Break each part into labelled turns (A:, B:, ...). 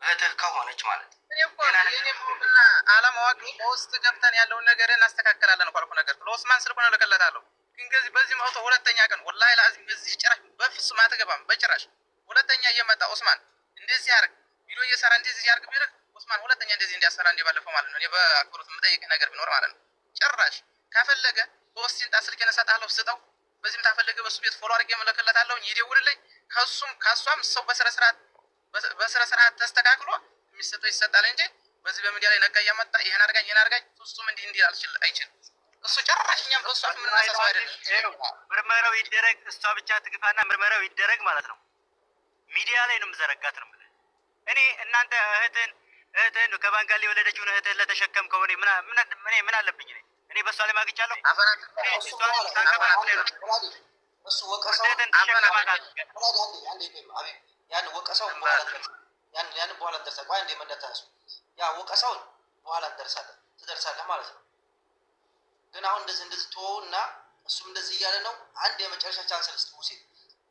A: እህትህ ከሆነች ማለት
B: አለማወቅ በውስጥ ገብተን ያለውን ነገር እናስተካክላለን እኮ አልኩህ። ነገር ለኦስማን ስልኩን እልክለታለሁ። ግን ከዚህ በዚህ መውቶ ሁለተኛ ቀን ወላሂ ላዚም በዚህ ጭራሽ በፍጹም አትገባም በጭራሽ። ሁለተኛ እየመጣ ኦስማን እንደዚህ ያርግ ቪዲዮ እየሰራ እንደዚህ ያርግ ቢልህ ኦስማን ሁለተኛ እንደዚህ እንዲያሰራ እንደባለፈው ማለት ነው። እኔ በአክብሮት የምጠይቅህ ነገር ቢኖር ማለት ነው ጭራሽ ካፈለገ በውስጥ ስልኬን እሰጥሃለሁ ስጠው። በዚህም ታፈለገ በሱ ቤት ፎሎ አድርጌ እልክለታለሁ ይደውልልኝ። ከሷም ሰው በስነ ስርዓት ተስተካክሎ የሚሰጠው ይሰጣል እንጂ በዚህ በሚዲያ ላይ ነጋ እያመጣ ይሄን አድርጋኝ ፍጹም እንዲህ አይችልም። እሱ ጨራሽ እኛም በእሷ የምንነሳሰው አይደለም።
A: ምርመራው ይደረግ፣ እሷ ብቻ ትግፋና ምርመራው ይደረግ ማለት ነው። ሚዲያ ላይ ነው የምዘረጋት ነው የምልህ። እኔ እናንተ እህትህን ከባንጋሊ የወለደችውን እህትህን ለተሸከም ከሆነ ምን አለብኝ? እኔ በእሷ ላይ ማግጫለሁ።
C: እሱ ወቀሰው ያን ወቀሰው ያን በኋላ እንደርሳለን። ቆይ እንደ መነታሱ ያ ወቀሰውን በኋላ ትደርሳለህ ማለት ነው። ግን አሁን እንደዚህ ተወውና እሱም እንደዚህ እያለ ነው። አንድ የመጨረሻ ቻንስ ልስጥ ሙሴ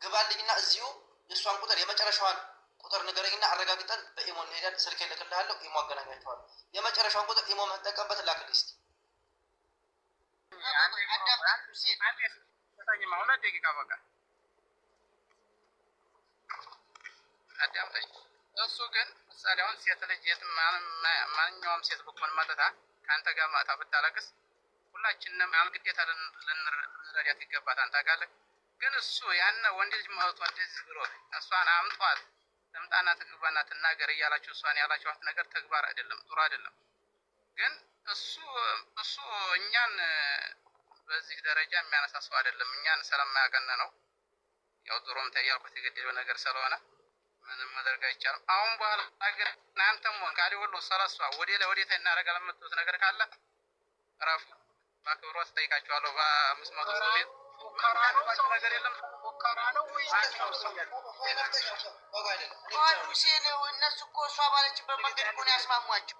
C: ግባልኝና እዚሁ የእሷን ቁጥር የመጨረሻዋን ቁጥር ንገረኝና አረጋግጠን በኢሞ እንሄዳለን። ስልክ እልክልሃለሁ፣ ኢሞ አገናኛቸዋለሁ። የመጨረሻውን ቁጥር ኢሞ መጠቀምበት ላክልኝ እስኪ።
B: እሱ ግን ምሳሌ አሁን ሴት ልጅ ማንኛውም ሴት ብኮን መጥታ ከአንተ ጋር ማታ ብታለቅስ ሁላችንም ግዴታ ልንረዳት ይገባታል። ታውቃለህ? ግን እሱ ያነ ወንድ ልጅ መጥቶ እንደዚህ ብሎ እሷን አምጧት ትምጣና ትግባና ትናገር እያላችሁ እሷን ያላችኋት ነገር ተግባር አይደለም፣ ጥሩ አይደለም። ግን እሱ እኛን በዚህ ደረጃ የሚያነሳ ሰው አይደለም። እኛን ስለማያቀን ነው። ያው ዞሮም ታያልኩት የገደለው ነገር ስለሆነ ምንም ማድረግ አይቻልም። አሁን በኋላ ግን እናንተም ወንካሊ ወሎ ሰለሷ ወዴታ እናደርጋለን የምትሉት ነገር ካለ እረፉ። በአክብሮት እጠይቃችኋለሁ። በ500 ሰው ቤት ነገር የለም።
C: እነሱ እኮ እሷ ባለችበት መንገድ እኮ ነው ያስማሟቸው።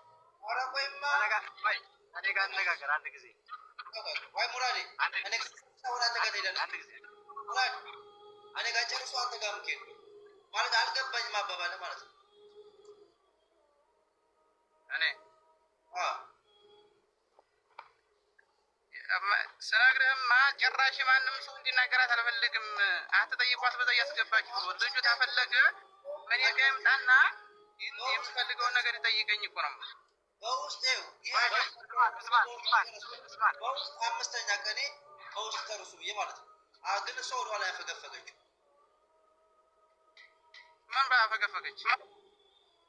A: እኔ ጋር እንነጋገር አንድ ጊዜ።
C: ወይ ሙራዴ እኔ ጋር ጨርሶ አንተ ጋር ምኬድ ማለት አልገባኝም። አባባለ ማለት ነው
B: እኔ ስነግርህማ ጭራሽ ማንም ሰው እንዲናገራት አልፈልግም። አትጠይቋት በዛ እያስገባችሁ ልጁ ታፈለገ እኔ ጋር ይምጣና የምፈልገውን ነገር ይጠይቀኝ እኮ ነው።
C: በውስጥ አምስተኛ ቀኔ በውስጥ ተርሱ ብዬ ማለት ነው። ግን እሷ ወደኋላ ያፈገፈገችው
B: ምን ባፈገፈገች?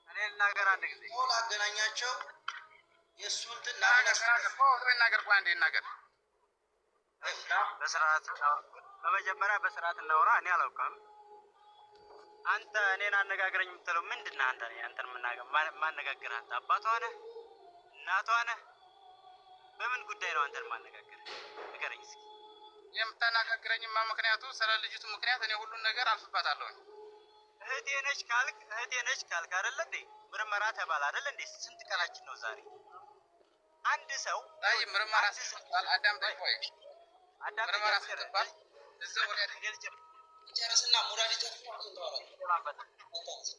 A: እኔ ልናገር አንድ ጊዜ
C: ላገናኛቸው የእሱን
B: ይናገር። ቆይ አንዴ ይናገር።
A: በስርዓት በመጀመሪያ በስርዓት እናውራ። እኔ አላውቅም። አንተ እኔን አነጋግረኝ የምትለው ምንድን ነህ? አንተን ማነጋገር አንተ አባቷ ነህ? እናቷ ነህ? በምን ጉዳይ ነው አንተን ማነጋገር? ንገረኝ እስኪ።
B: የምታነጋግረኝማ ምክንያቱ ስለ ልጅቱ ምክንያት እኔ ሁሉን ነገር አልፍባታለሁ።
A: እህቴ ነች ካልክ አይደለ እንዴ? ምርመራ ተባለ አይደለ እንዴ? ስንት ቀናችን ነው ዛሬ? አንድ ሰው
B: ምርመራ ስትባል አዳም ጠይቆይ ምርመራ ስትባል እዛው ወዲያ
C: ጨርስና ሙራድ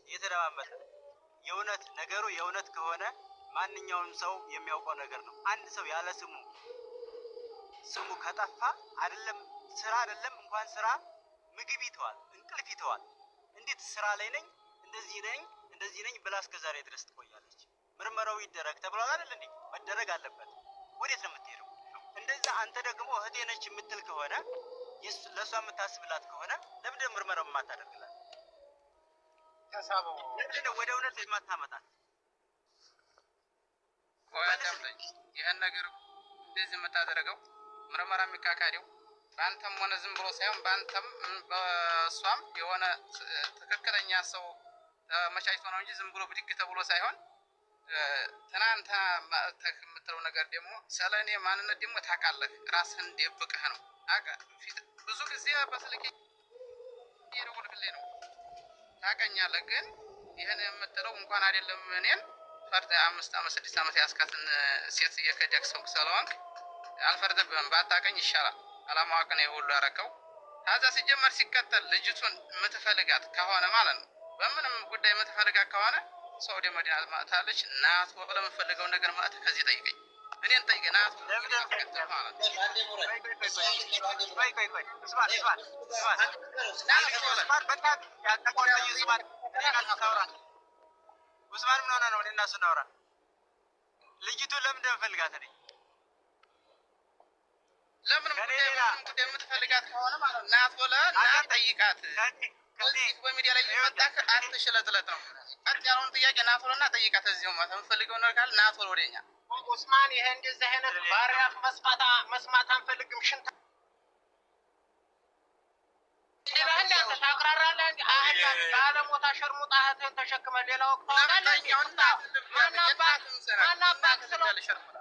A: እየተደማመጠ የእውነት ነገሩ የእውነት ከሆነ ማንኛውም ሰው የሚያውቀው ነገር ነው። አንድ ሰው ያለ ስሙ ከጠፋ አይደለም ስራ አይደለም እንኳን ስራ ምግብ ይተዋል፣ እንቅልፍ ይተዋል። እንዴት ስራ ላይ ነኝ እንደዚህ ነኝ ብላ እስከ ዛሬ ድረስ ትቆያለች? ምርመራው ይደረግ ተብሏል አይደል እንዴ? መደረግ አለበት። ወዴት ነው የምትሄደው? እንደዛ አንተ ደግሞ እህቴ ነች የምትል ከሆነ ለሷ የምታስብላት ከሆነ ለምንድን ምርመራው የማታደርግላት?
B: ተሳበው
A: ለምንድን ወደ እውነት የማታመጣት?
B: ይሄን ነገር እንደዚህ የምታደርገው ምርመራ የሚካካደው በአንተም ሆነ ዝም ብሎ ሳይሆን በአንተም በእሷም የሆነ ትክክለኛ ሰው መቻችቶ ነው እንጂ ዝም ብሎ ብድግ ተብሎ ሳይሆን ትናንት የምትለው ነገር ደግሞ ስለ እኔ ማንነት ደግሞ ታውቃለህ። ራስህን ደብቀህ ነው ብዙ ጊዜ በስልክ እየደወልክልኝ ነው ታውቀኛለህ። ግን ይህን የምትለው እንኳን አይደለም እኔን ፈርድ 5 ዓመት 6 ዓመት ያስካትን ሴት እየከዳክ ሰው ስለሆንክ አልፈርድብህም። ባታውቀኝ ይሻላል። አላማዋቅ ነው ሁሉ ያረከው። ታዛ ሲጀመር ሲከተል ልጅቱን የምትፈልጋት ከሆነ ማለት ነው በምንም ጉዳይ የምትፈልጋት ከሆነ ሳውዲ መዲና ማታለች ናት ወለ የምፈልገው ነገር ማለት ከዚህ ጠይቀኝ እኔን ጠይቀኝ ናት
A: ለምን ኡስማን ምን ሆነ ነው እኔና እሱ እናውራ ልጅቱ ለምን እንደምፈልጋት እኔ
B: ለምን እንደምትፈልጋት ከሆነ ማለት ናት ወለ እና ጠይቃት ከዚህ በሚዲያ ላይ ይመጣክ አትሽለጥለጥ ነው ቀጥ ያለውን ጥያቄ ናት ወለና ጠይቃት እዚሁ ማለት የምፈልገው ነገር ካለ ናት ወለ ወደኛ
D: ኡስማን ይሄ እንደዚህ አይነት ባሪያፍ መስማት አንፈልግም ሽንታ እንዴ አንተ ታቅራራለህ እንዴ አህያ ባለሞታ ሸርሙጣ እህትን ተሸክመ ሌላ ወቅት ማናባክ ስለሸርሙጣ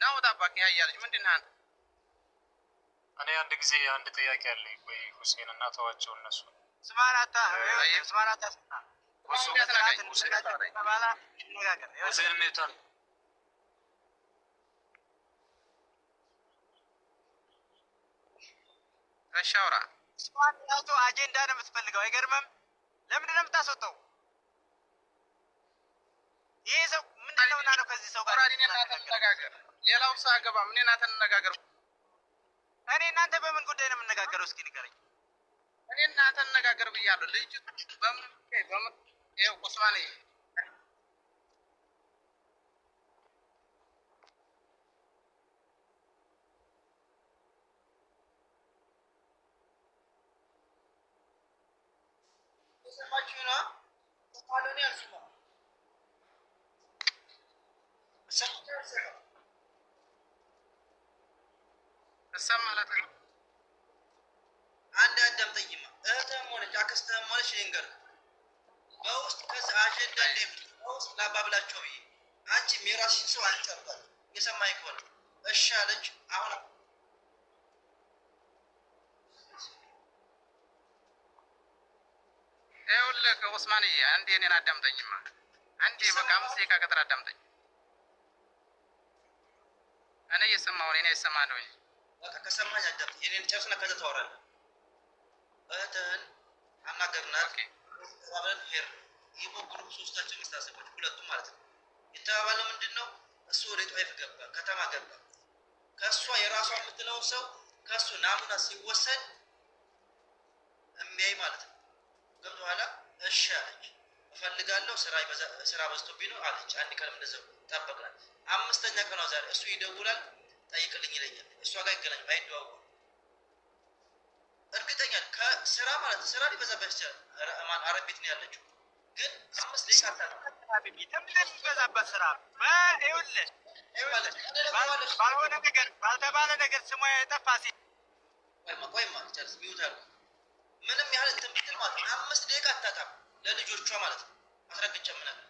B: ነው ታባክ ያያለች ምንድነው አንተ
E: እኔ አንድ ጊዜ አንድ ጥያቄ አለኝ ወይ ሁሴን እና ተዋቸው እነሱ
A: ስማራታ
E: ሁሴን ሜታን
B: እሻውራ
A: ስማን ያቶ አጀንዳ ነው የምትፈልገው አይገርምም ለምንድን ነው የምታስወጣው ይሄ ሰው ምንድነው እና ነው ከዚህ ሰው ጋር
B: ተነጋገር ሌላው ሰው አገባ ምን እና ተነጋገር
A: እኔ እናንተ በምን ጉዳይ ነው የምንነጋገረው እስኪ ንገረኝ
B: እኔ እናንተ ተነጋገር ብያለሁ ልጅ በምን ይሄው ኡስማን
C: ሰማችሁና ታሎኒ አልሰማ
B: ተሰማላት
C: አንድ አዳምጠኝማ እህትህም ሆነች አክስትህም ሆነች ልንገር በውስጥ ከዚህ አጀንዳ በውስጥ ላባብላቸው ብዬ አንቺም የራስሽን ሰው አንጨርጣል የሰማኝ ከሆነ እሺ አለች አሁን
B: ይኸውልህ ኡስማንዬ አንዴ እኔን አዳምጠኝማ አንዴ በቃ 5 ደቂቃ ቀጥር አዳምጠኝ እኔ እየሰማሁ እኔ እየሰማሁ
C: በቃ ከሰማኝ አዳምጥ የኔን ጨርስና ከዛ ታወራለህ እህትህን አናገርናት ተባብለን ሄር ይቦ ግሩፕ ሶስታችን መስታሰቦች ሁለቱም ማለት ነው የተባባለው ምንድነው እሱ ወደ ጧይፍ ገባ ከተማ ገባ ከሷ የራሷ የምትለው ሰው ከሱ ናሙና ሲወሰድ እምቢያይ ማለት ነው ገብቶሃል እሺ አለች እፈልጋለሁ ስራ በዝቶብኝ ነው አለች አንድ ቀን እንደዛው ተጠበቅናል አምስተኛ ቀን ነው ዛሬ እሱ ይደውላል ጠይቅልኝ ይለኛል እሷ ጋር ይገናኝ አይደዋወሉ እርግጠኛ ከስራ ማለት ስራ ሊበዛበት ይችላል አረብ ቤት ነው ያለችው ግን 5 ደቂቃ
A: ታታቢ ተምለበዛበት ስራ ይኸውልህ ባልተባለ ነገር ስሟ የጠፋ ሴት
C: ቆይማ ጨርስ ሚውታል ምንም ያህል እንትን ብትል ማለት 5 ደቂቃ አታጣም ለልጆቿ ማለት ነው አስረግጬ ምናምን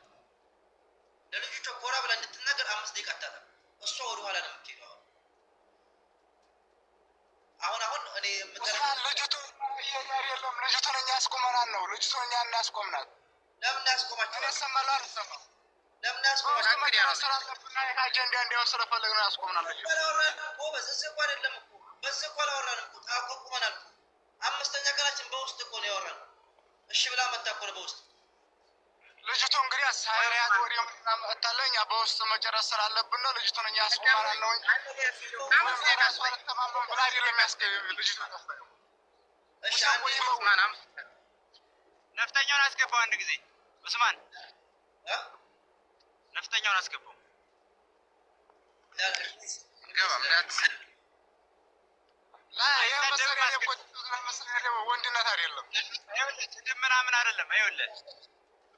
C: ለልጆቿ ኮራ ብላ እንድትናገር 5 ደቂቃ አታጣም እሷ ወደ ኋላ ነው የምትሄደው አሁን እኔ
D: ልጅቱ የለም ልጅቱን እኛ ያስቆመናል ነው ልጅቱን እኛ እናስቆምናል
C: ለምን ያስቆማችሁ
D: እኔ ሰማለሁ አልሰማም
C: ለምን ያስቆማችሁ
D: ስለፈለግና አጀንዳ እንዲሆን ስለፈለግና ያስቆምናል
C: ጎበዝ እዚህ እኮ አይደለም እኮ በዚህ እኮ አላወራንም እኮ ታቆቁመናል እኮ 5ኛ ቀናችን በውስጥ እኮ ነው ያወራነው እሺ ብላ መጣ እኮ ነው በውስጥ
D: ልጅቱ እንግዲህ ሳይሪያት ወዲያ መጣለኛ በውስጥ መጨረስ ስላለብን ነው ልጅቱን እኛ ያስቆምናል ነው
C: እሺ
A: ነፍጠኛውን አስገባው አንድ ጊዜ ኡስማን ነፍጠኛውን አስገባው
B: ገባም
D: ወንድነት አይደለም
A: ስድብ ምናምን አይደለም ይኸውልህ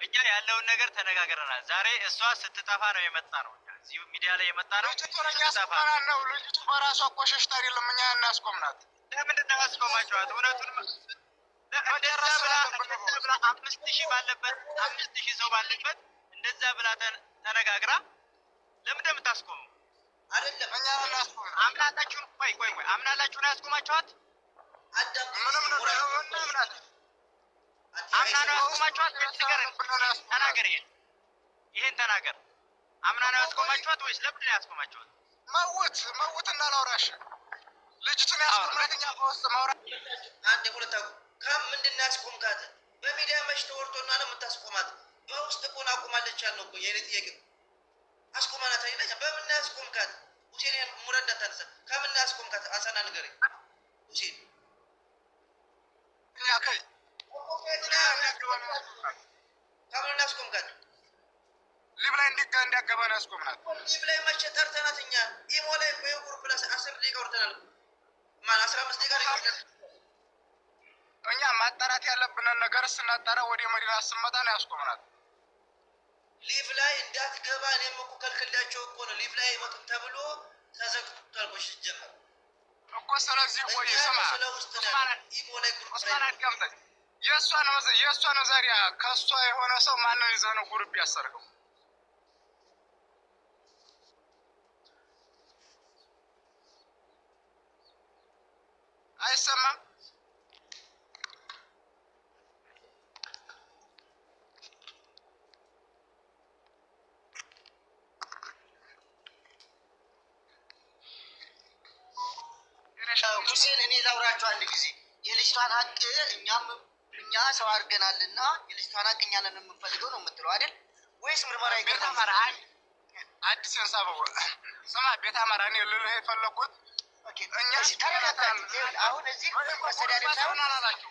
A: እኛ ያለውን ነገር ተነጋግረናል ዛሬ እሷ ስትጠፋ ነው የመጣ ነው እዚህ ሚዲያ ላይ የመጣ ነው
D: ልጅቱ በራሷ እኮ ሸሽታ አይደለም እኛ እናስቆምናት
A: ለምንድን ነው ያስቆማችኋት እውነቱን እንደዛ ብላ 5000 ባለበት 5000 ሰው ባለበት እንደዛ ብላ ተነጋግራ ለምን እንደምታስቆመው
C: አይደለም እኛ እናስቆም
A: አምናላችሁ ቆይ አምናላችሁ ነው ያስቆማችኋት
C: ምንም ነው
A: አምና ነው ያስቆማችኋት ተናገር ይሄን ተናገር አምና ነው ያስቆማችኋት ወይስ ለምን ነው ያስቆማችኋት
D: መውት እናላውራሽ ልጅቱን ያስቆምናትኛ በውስጥ ማውራት
C: አንድ ሁለት ከምንድን ነው ያስቆምካት በሚዲያ መች ተወርቶና ነው የምታስቆማት በውስጥ እኮ አቁማለች ያልነው እኮ የኔ ጥያቄ አስቆማናት አይደል? በምን ያስቆምካት? ሁሴን ሙረዳ ታነሳ ከምን ያስቆምካት? አንሳና ንገረኝ ሁሴን።
D: እኛ ከይ
C: ከምን ያስቆምካት?
D: ሊብ ላይ እንዲያገባ ነው ያስቆምናት።
C: ሊብ ላይ መቼ ጠርተናት እኛ? ኢሞ ላይ በየጉር ፕላስ 10 ደቂቃ ወርተናል። ማን 15 ደቂቃ ላይ ወርተናል።
D: እኛ ማጣራት ያለብንን ነገር ስናጣራ ወደ መዲና ስመጣ ነው ያስቆምናት።
C: ሊቭ ላይ እንዳትገባ እኔም እኮ ከልክላቸው እኮ ነው። ሊቭ ላይ አይወጡም ተብሎ ተዘግቷል እኮ ሲጀመር
D: እኮ። ስለዚህ ቆይ ስማ
C: ኢሞ ላይ ግሩፕ
D: ኡስማን አዳምጠኝ። የእሷ ነው ዛሬ ከእሷ የሆነ ሰው ማንን ይዘህ ነው ጉርብ ያሰርገው? አይሰማም?
C: ሁሴን እኔ ላውራቸው አንድ ጊዜ የልጅቷን ሀቅ እኛ ሰው አድርገናልና የልጅቷን ሀቅ እኛ ነን የምንፈልገው ነው የምትለው አይደል? ወይስ ምርመራ
D: ቤታማራ አዲስ ንሳበው ስማ፣ ቤታማራ እኔ ልልህ የፈለኩት እኛ
C: አሁን እዚህ መሰዳደብ ሳይሆን
D: አላላቸው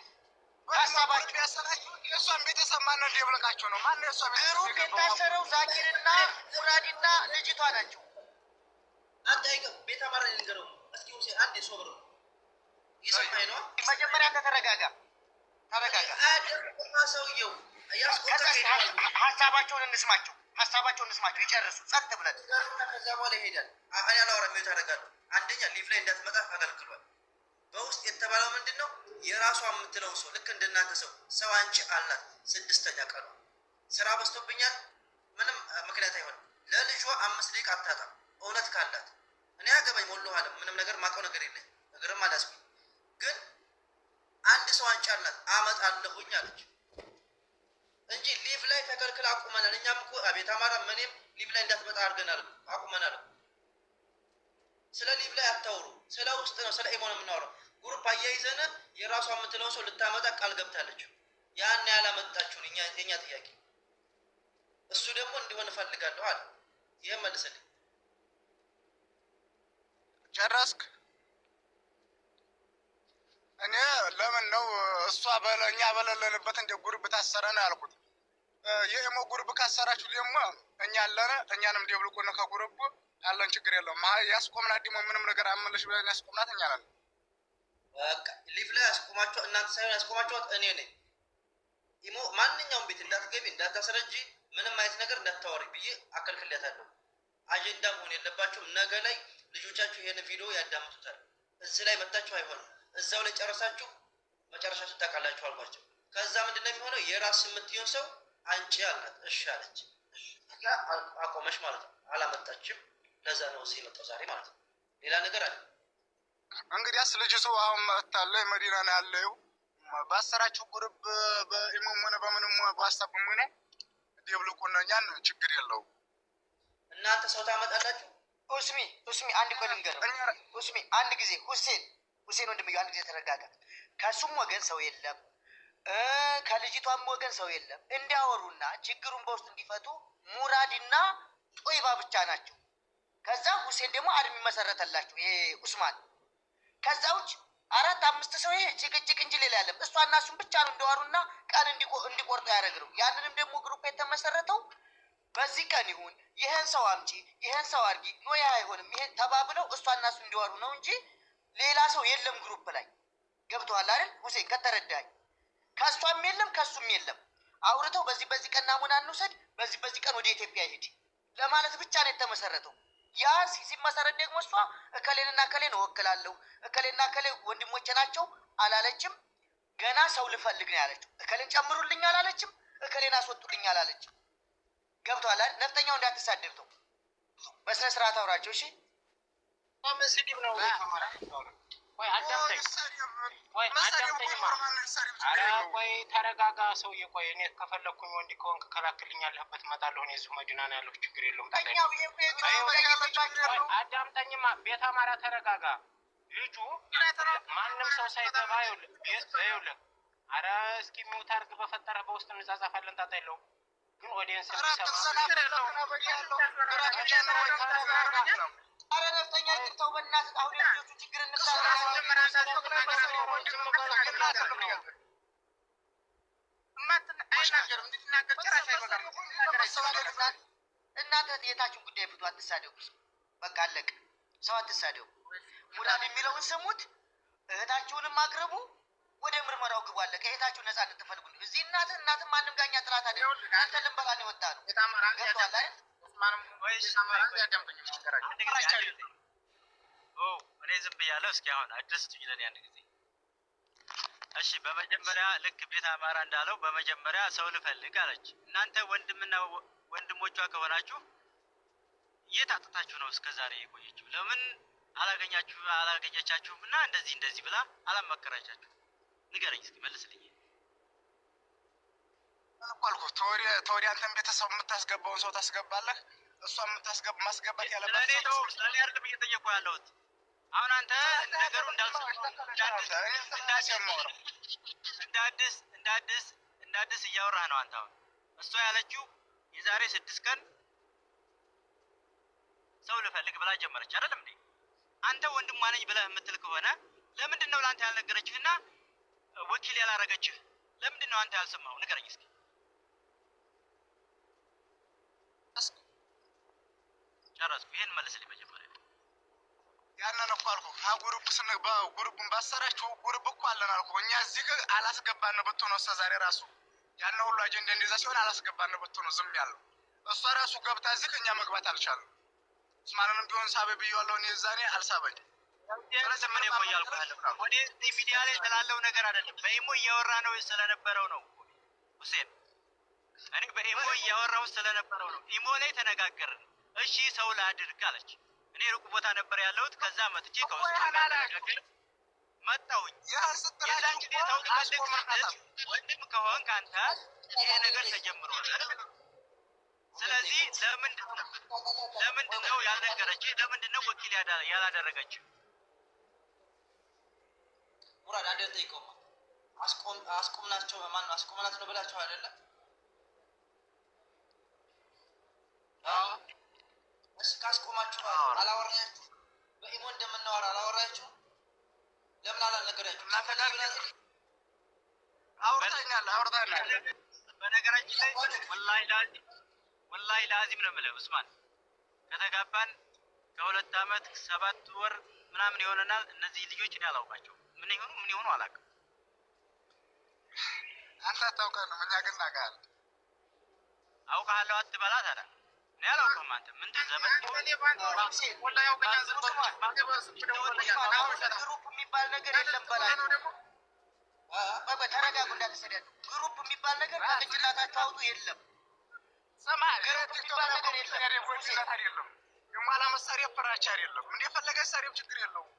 D: ሀሳባቸው ያሰራቸው የእሷን ቤተሰብ ማነው እንዲብለቃቸው ነው። ማነው የእሷ ቤተሰብ
C: ግሩፕ የታሰረው ዛኪርና ሙራዲና ልጅቷ ናቸው። አንተ ቤታማራ ልንገረው እስኪ ሁሴን አንድ የሶብር ነው ይሰማኝ ነው። መጀመሪያ ተረጋጋ። ሰውየው ሀሳባቸውን እንስማቸው ይጨርሱ ጸጥ ብለን ከዛ በኋላ ይሄዳል። እኔ አላወራም ታደርጋለሁ። አንደኛ ሊቭ ላይ እንዳትመጣ ተከልክሏል። በውስጥ የተባለው ምንድን ነው? የራሷ የምትለውን ሰው ልክ እንደናንተ ሰው አንቺ አላት 6ኛ ቀኑ ስራ በዝቶብኛል ምንም ምክንያት አይሆንም። ለልጇ 5 ደቂቃ አታጣም። እውነት ካላት እኔ አገባኝ ሞሎ አለ ምንም ነገር ማውቀው ነገር የለኝ ነገርም አላስኩኝ። ግን አንድ ሰው አንቺ አላት አመጣለሁኝ አለች እንጂ ሊቭ ላይ ተከልክል አቁመናል። እኛም እኮ አቤት አማራ ምንም ሊቭ ላይ እንዳትመጣ አድርገናል አቁመናል። ስለ ሊቭ ላይ አታውሩ፣ ስለ ውስጥ ነው ስለ ኢሞ ነው የምናወራው። ግሩፕ አያይዘን የራሷ የምትለውን ሰው ልታመጣ ቃል ገብታለች። ያን ያላመጣችሁን የኛ ጥያቄ እሱ ደግሞ እንዲሆን እፈልጋለሁ አለ። ይሄን መልስልኝ።
D: ጨረስክ? እኔ ለምን ነው እሷ በለኛ በለለንበት እንደ ጉርብ ታሰረ ነው ያልኩት። የኢሞ ጉርብ ካሰራችሁ ደግሞ እኛ አለነ እኛንም ደብልቁን ከጉርቡ ያለን ችግር የለውም። ያስቆምናት ደግሞ ምንም ነገር አመለሽ ብለን ያስቆምናት እኛ ነን።
C: በቃ ሊቭ ላይ ያስቆማችሁ እናንተ ሳይሆን ያስቆማችኋት እኔ ነኝ። ኢሞ ማንኛውም ቤት እንዳትገቢ እንዳታስረጂ ምንም አይነት ነገር እንዳታወሪ ብዬ አከልክለታለሁ። አጀንዳ መሆን የለባችሁም። ነገ ላይ ልጆቻችሁ ይሄን ቪዲዮ ያዳምጡታል። እዚህ ላይ መጣችሁ አይሆንም። እዛው ላይ ጨረሳችሁ መጨረሻችሁ ታውቃላችሁ አልኳቸው። ከዛ ምንድነው የሚሆነው? የራስ የምትሆን ሰው አንቺ አላት እሺ አለች። አቆመሽ ማለት ነው። አላመጣችም። ለዛ ነው እዚህ የመጣው ዛሬ ማለት ነው። ሌላ ነገር አለ።
D: እንግዲያስ ልጅቱ አሁን መጥታለች መዲና ነው ያለው። ባሰራችሁ ጉርብ በኢሞም ሆነ በምንም በዋትስአፕም ሆነ ደብልቁና እኛን ችግር የለውም።
C: እናንተ ሰው ታመጣላችሁ። ኡስሚ አንድ በልንገር ኡስሚ አንድ ጊዜ ሁሴን ወንድምዬ አንድ ጊዜ ተረጋጋ። ከሱም ወገን ሰው የለም ከልጅቷም ወገን ሰው የለም። እንዲያወሩና ችግሩን በውስጥ እንዲፈቱ ሙራድና ጦይባ ብቻ ናቸው። ከዛ ሁሴን ደግሞ አድሚ መሰረተላችሁ ይሄ ኡስማን። ከዛ ውጭ 4-5 ሰው ይሄ ጭቅጭቅ እንጂ ሌላ ያለም እሷና እሱም ብቻ ነው እንዲያወሩና ቃል እንዲቆርጡ ያደረግነው። ያንንም ደግሞ ግሩፕ የተመሰረተው በዚህ ቀን ይሁን ይሄን ሰው አምጪ ይሄን ሰው አድርጊ ነው ያ አይሆንም ይሄን ተባብለው እሷና እሱ እንዲያወሩ ነው እንጂ ሌላ ሰው የለም ግሩፕ ላይ። ገብቶሃል አይደል ሁሴን? ከተረዳኝ ከሷም የለም ከሱም የለም። አውርተው በዚህ ቀን ናሙና እንውሰድ በዚህ ቀን ወደ ኢትዮጵያ ይሄድ ለማለት ብቻ ነው የተመሰረተው። ያ ሲመሰረት ደግሞ እሷ እከሌንና እከሌን እወክላለሁ እከሌና እከሌ ወንድሞቼ ናቸው አላለችም። ገና ሰው ልፈልግ ነው ያለችው። እከሌን ጨምሩልኝ አላለችም። እከሌን አስወጡልኝ አላለችም። ገብቶሃል አይደል? ነፍጠኛው እንዳትሳደብተው በስነ ስርዓት አውራቸው እሺ።
B: መስዲብ ነው ተማራ ወይ አዳምጠኝ ወይ አዳምጠኝማ። ኧረ ቆይ ተረጋጋ ሰውዬ። ቆይ እኔ ከፈለኩኝ ወንድ ከሆንክ ከላክልኝ ያለህበት እመጣለሁ። እኔ እዚሁ መዲና ነው ያለሁት ችግር የለውም። አዳምጠኝማ ቤት አማራ ተረጋጋ። ልጁ ማንም ሰው ሳይገባ ይኸውልህ። ኧረ እስኪ ሚውት አድርግ በፈጠረህ በውስጥ እንጻጻፋለን። ጣጣ የለውም።
F: ግን ኦዲየንስ
D: ኧረ
C: ነፍጠኛ ይቅርታው በእናትህ አሁን የልጆቹ ችግር እናንተ የታችሁን ጉዳይ ፍቱ፣ አትሳደቡ። በቃ አለቀ። ሰው አትሳደቡ። ሙራድ የሚለውን ስሙት፣ እህታችሁንም አቅርቡ፣ ወደ ምርመራው ግቡ። አለቀ። እህታችሁን ነፃ እንድትፈልጉ እዚህ እናትህ ማንም ጋኛ ጥላት አይደለም። አንተ ልንበላ ነው የወጣ ነው። ገብቶሃል አይደል?
A: እኔ ዝም ብያለሁ። እስኪ አሁን አድረስቱኝ ለኔ አንድ ጊዜ። እሺ በመጀመሪያ ልክ ቤት አማራ እንዳለው በመጀመሪያ ሰው ልፈልግ አለች። እናንተ ወንድምና ወንድሞቿ ከሆናችሁ የት አጥታችሁ ነው እስከዛሬ የቆየችው? ለምን አላገኘቻችሁም? እና እንደዚህ ብላ አላመከራቻችሁ? ንገረኝ እስኪ መልስልኝ።
D: አልኩህ ተወዲያ አንተን ቤተሰብ የምታስገባውን ሰው ታስገባለህ። እሷ ማስገባት ያለበት
A: ለኔ አይደለም እየጠየቁ ያለሁት። አሁን አንተ ነገሩ እንዳዲስ እያወራህ ነው አንተ። አሁን እሷ ያለችው የዛሬ 6 ቀን ሰው ልፈልግ ብላ ጀመረች አይደለም እንዴ? አንተ ወንድሟ ነኝ ብለህ የምትል ከሆነ ለምንድን ነው ለአንተ ያልነገረችህና ወኪል ያላረገችህ? ለምንድን ነው አንተ ያልሰማኸው? ንገረኝ እስኪ። ጨረስኩ። ይሄን መልስልኝ መጀመሪያ።
D: ያንን እኮ አልኩህ። ጉሩቡን ባሰራችሁ ጉሩብ እኮ አለን አልኩህ። እኛ እዚህ አላስገባን ብትሆን እስከ ዛሬ ራሱ ያን ሁሉ አጀንዳ እንደዛ ሲሆን አላስገባን ብትሆን ዝም ያለው እሷ ራሱ ገብታ እዚህ እኛ መግባት አልቻለም። እስማንንም ቢሆን ሳበ ብዬዋለሁ። እኔ እዛ አልሳበኝ።
A: ስለዚህ ምን ይቆያል ካለው ወደ ሚዲያ ላይ ስላለው ነገር አይደለም። በኢሞ እያወራ ነው ስለነበረው ነው ሁሴን። እኔ በኢሞ እያወራው ስለነበረው ነው። ኢሞ ላይ ተነጋገርን። እሺ ሰው ላድርግ አለች። እኔ ሩቅ ቦታ ነበር ያለሁት። ከዛ መጥቼ ከውስጥ ተነጋገር መጣሁኝ። የዛን ጊዜ ሰው ልፈልግ ወንድም ከሆንክ አንተ ይሄ ነገር ተጀምሯል አይደል? ስለዚህ ለምንድን ነው ያልነገረችህ? ለምንድን ነው ወኪል ያላደረገችህ?
C: ሙራድ አንዴ ጠይቀው። አስቆምናቸው ማን ነው አስቆምናት ነው ብላችሁ አይደለ? እሺ ካስቆማችሁ አላወራችሁ? በኢሞ እንደምናወራ አላወራችሁ? ለምን አላልነገራችሁ?
D: አውርተኛል።
A: በነገራችን ላይ ወላሂ ላዚም ነው የምልህ ኡስማን፣ ከተጋባን ከ2 ዓመት 7 ወር ምናምን ይሆነናል። እነዚህ ልጆች እኔ አላውቃቸውም። ምን ይሆኑ አላውቅም።
D: አንተ አታውቀን ነው፣ እኛ ግን እናውቃለን።
A: አውቃለሁ አትበላ ታዲያ። እኔ አላውቅም። አንተ ምንድን ዘመን
C: ግሩፕ የሚባል ነገር የለም በላቸው። ተረጋጉ፣ እንዳትሰደዱ። ግሩፕ የሚባል ነገር በቅንጭላታችሁ አውጡ። የለም ግሩፕ የሚባል ነገር የለም።
D: የማላ መሳሪያ ፍራቻ አይደለም። እንደፈለገ ሰሪም ችግር የለውም።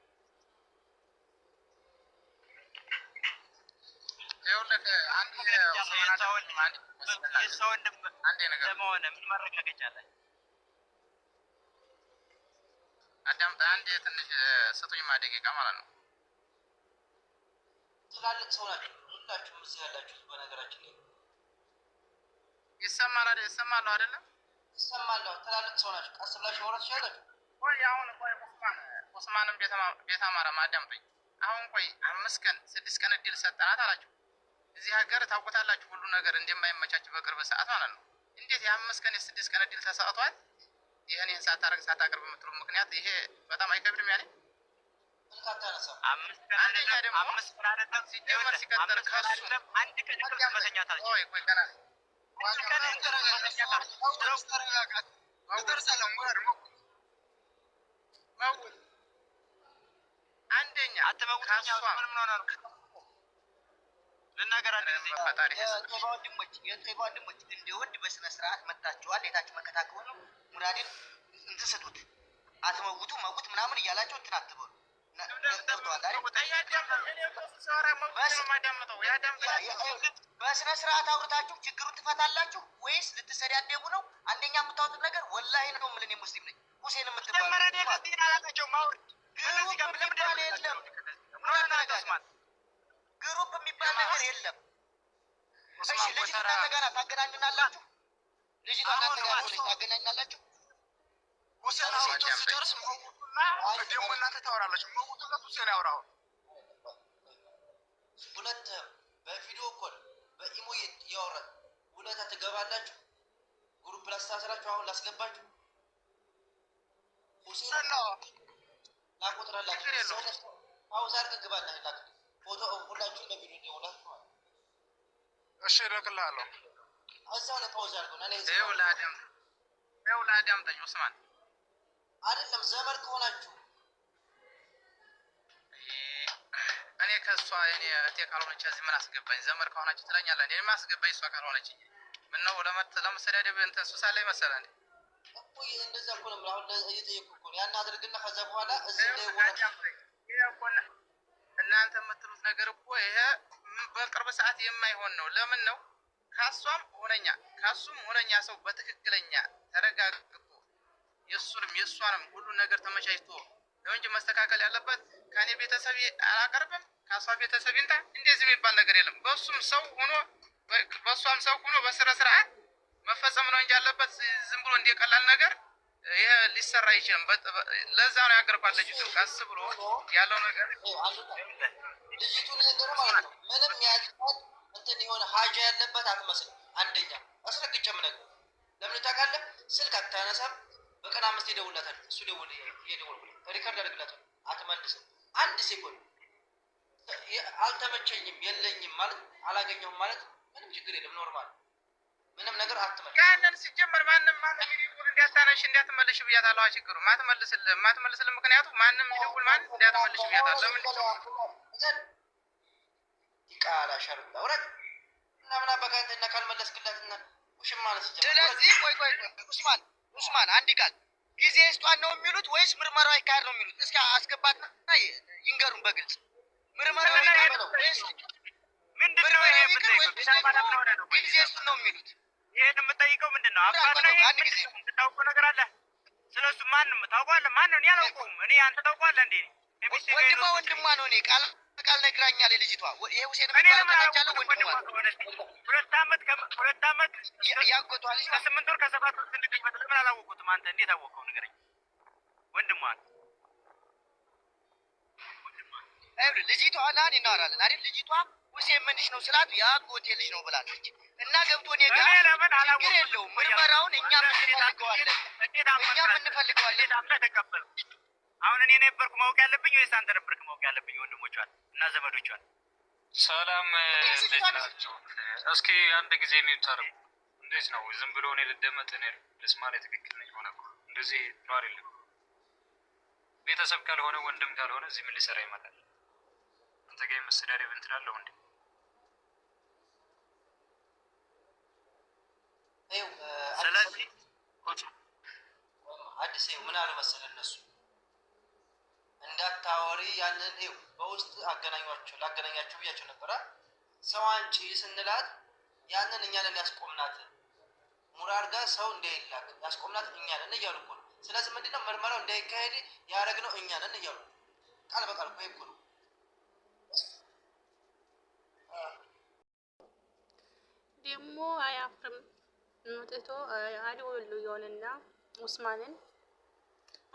A: የሰው ወንድም ለመሆን ምን ማረጋገጫ አለ?
B: አዳምጣ። አንድ ትንሽ ስጡኝ ደቂቃ ማለት ነው።
C: ትላልቅ ሰው ናቸው ሁላችሁም እዚህ ያላችሁት። በነገራችን ላይ
B: ይሰማል አይደለም?
C: ይሰማል። ትላልቅ ሰው ናቸው። ቀስ ብላችሁ ማውራት ትችላላችሁ።
B: ቆይ አሁን ኡስማንም ቤት አማራ አዳምጡኝ። አሁን ቆይ 5 ቀን 6 ቀን እድል ሰጠናት አላችሁ። እዚህ ሀገር ታውቁታላችሁ ሁሉ ነገር እንደማይመቻች በቅርብ ሰዓት ማለት ነው። እንዴት የ5 ቀን የ6 ቀን እድል ተሰጥቷል? ይሄን ሳታቀርብ የምትሉ ምክንያት ይሄ በጣም አይከብድም? ያኔ አንደኛ ደግሞ 5 ቀን አይደለም ሲጀመር ሲቀጥል ከሱ
A: አንድ ቀን እንቅልፍ መተኛት አልችልም። ቆይ ገና አንድ ቀን እንቅልፍ መተኛት አልችልም።
B: አንደኛ
A: አትመውተኛ ምን ሆነ ነው ልናገር አንድ ጊዜ ፈጣሪ
C: የጠይባ ወንድሞች እንደ ወንድ በስነ ስርዓት መጣችኋል። የታችሁ መከታ ከሆነ ሙራድን እንትን ስጡት። አትመውቱ መውት ምናምን እያላችሁ እንትን አትበሉ። በስነ ስርዓት አውርታችሁ ችግሩን ትፈታላችሁ ወይስ ልትሰዳደቡ ነው? አንደኛ የምታወጡት ነገር ወላሂ ነው የምልህ። እኔ ሙስሊም ነኝ። ሁሴን የምትባል ግሩፕ የሚባል ነገር የለም። እሺ ልጅ እናንተ ጋር ታገናኙናላችሁ። ልጅቷ እናንተ ጋር ሆነች ታገናኛላችሁ።
D: ሁሴን አውርቶ ሲጨርስ መውጡና ደግሞ እናንተ ታወራላችሁ። መውጡለት ሁሴን ያውራው
C: ሁለት በቪዲዮ ኮል በኢሞ እያወራ ሁለታ ትገባላችሁ። ግሩፕ ላስታስራችሁ አሁን ላስገባችሁ ሁሴን ነው ላቆጥራላችሁ። አሁን ዛሬ ግባና ላክ ፎቶ ሁላችሁ ለቪዲዮ ደውላችሁ ማለት
D: እሺ እልክልሃለሁ።
C: እዛው ላይ ፓውዝ አድርገው እና
B: ለአዳም ጠኝ ኡስማን
C: አይደለም ዘመድ ከሆናችሁ
B: እኔ ከእሷ እኔ እቴ ካልሆነች እዚህ ምን አስገባኝ? ዘመድ ከሆናችሁ ትለኛለህ እንዴ? ምን አስገባኝ? እሷ ካልሆነች ምን ነው ለመሰዳደብ እንትን ሱሳ ላይ መሰለህ እንዴ?
C: እኮ እንደዛ እኮ ነው። አሁን እየጠየኩ እኮ ነው። ያን አድርግና ከዛ በኋላ እዚህ ላይ ወራ
B: እናንተ የምትሉት ነገር እኮ ይሄ በቅርብ ሰዓት የማይሆን ነው። ለምን ነው ካሱም ሆነኛ ሰው በትክክለኛ ተረጋግጦ የሱንም የሷንም ሁሉ ነገር ተመቻችቶ ነው እንጂ መስተካከል ያለበት ከኔ ቤተሰብ አላቀርብም ካሷ ቤተሰብ እንታ እንደዚህ የሚባል ነገር የለም። በሱም ሰው ሆኖ በሷም ሰው ሆኖ በስነ ስርዓት መፈጸም ነው እንጂ ያለበት ዝም ብሎ እንደቀላል ነገር ይሄ ሊሰራ አይችልም። ለዛ ነው ያገርኳት ልጅቱ ቀስ ብሎ ያለው ነገር
C: ልጅቱ ነገር ማለት ነው። ምንም ያልኳት እንትን የሆነ ሀጃ ያለበት አትመስልም። አንደኛ አስረግጬ የምነግርህ ለምን ታውቃለህ? ስልክ አታነሳም። በቀን 5 ይደውላታል። እሱ ደውል እየደወልኩ ሪከርድ አድርግላታል። አትመልስም። አንድ ሴኮንድ አልተመቸኝም የለኝም ማለት አላገኘሁም ማለት ምንም ችግር የለም። ኖርማል ምንም ነገር አትመልስ።
B: ያንን ሲጀመር ማንም ይደውል እንዲያታነሽ እንዲያትመልሽ ብያታለሁ። ችግሩ ማትመልስልህ ምክንያቱ ማንም ይደውል ማንም እንዲያትመልሽ ብያታለሁ። ለምን
C: ይቃላ ሸርላ ወራት እና ምን አባካንተና ካልመለስክላትና ውሽም ማለት ይችላል።
F: ስለዚህ ቆይ ኡስማን አንድ ቃል ጊዜ ስጧን ነው የሚሉት ወይስ ምርመራው አይካሄድ ነው የሚሉት? እስኪ አስገባትና ይንገሩን በግልጽ ምርመራው አይካሄድ ነው ወይስ ምንድነው? ይሄ ጊዜ ስጡ ነው የሚሉት?
A: ይሄን የምጠይቀው ምንድነው? አባት ነው ይሄ የምታውቀው ነገር አለ? ስለሱ ማንም ታውቀዋለህ? ማን ነው? እኔ አላውቀውም። እኔ አንተ ታውቀዋለህ እንዴ?
F: ወንድሟ ነው። እኔ ቃል ነግራኛለች ልጅቷ። ይሄ ሁሴን የሚባለው ወንድሟ ነው።
A: 2 አመት
F: ያጎቷ ልጅ
A: ከ8 ወር ከ7 ወር ትልቅኝ ምን አላወቁትም? አንተ እንዴት አወቀው? ንገረኝ። ወንድሟ
F: ልጅቷ ናን እናወራለን አይደል? ልጅቷ ሁሴን ምንሽ ነው ስላት ያጎቴ ልጅ ነው ብላለች። እና ገብቶ እኔ ጋር ችግር የለውም ምርመራውን እኛም እንፈልገዋለን።
A: አሁን እኔ ነበርኩ ማወቅ ያለብኝ ወይስ አንተ ነበርክ ማወቅ ያለብኝ? ወንድሞቿን እና ዘመዶቿን
E: ሰላም እንዴት ናቸው? እስኪ አንድ ጊዜ የሚታረቁ እንዴት ነው? ዝም ብሎ እኔ ልደመጥ እኔ ልስማ ላይ ትክክል ነኝ ሆነ እኮ እንደዚህ ነው አይደለም። ቤተሰብ ካልሆነ ወንድም ካልሆነ እዚህ ምን ሊሰራ ይመጣል? አንተ ጋር መሰዳደብ እንትን አለው እንዴ?
A: ስለዚህ
C: አዲስ ምን አለ መሰለህ እነሱ እንዳታወሪ ያንን በውስጥ ላገናኛቸው ብያቸው ነበረ። ሰው አንቺ ስንላት ያንን እኛ ነን ያስቆምናት። ሙራር ጋር ሰው እንዳይላክ ያስቆምናት እኛ ነን እያሉ እኮ ነው። ስለዚህ ምንድነው ምርመራው እንዳይካሄድ ያደረግነው እኛ ነን እያሉ ቃል በቃል እኮ ነው።
G: ደግሞ አያፍርም መጥቶ አዲወሉ የሆነና ኡስማንን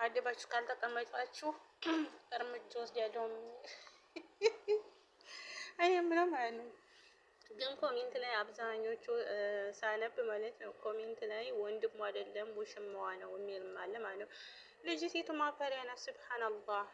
G: አደባችሁ ካልተቀመጣችሁ እርምጃ ወስዳለሁ። እኔ ምንም ማለት ነው። ግን ኮሜንት ላይ አብዛኞቹ ሳነብ ማለት ነው ኮሜንት ላይ ወንድሙ አይደለም ውሽማዋ ነው የሚል ማለት ነው። ልጅ ሴቱ ማፈሪያ ናት። ሱብሃንአላህ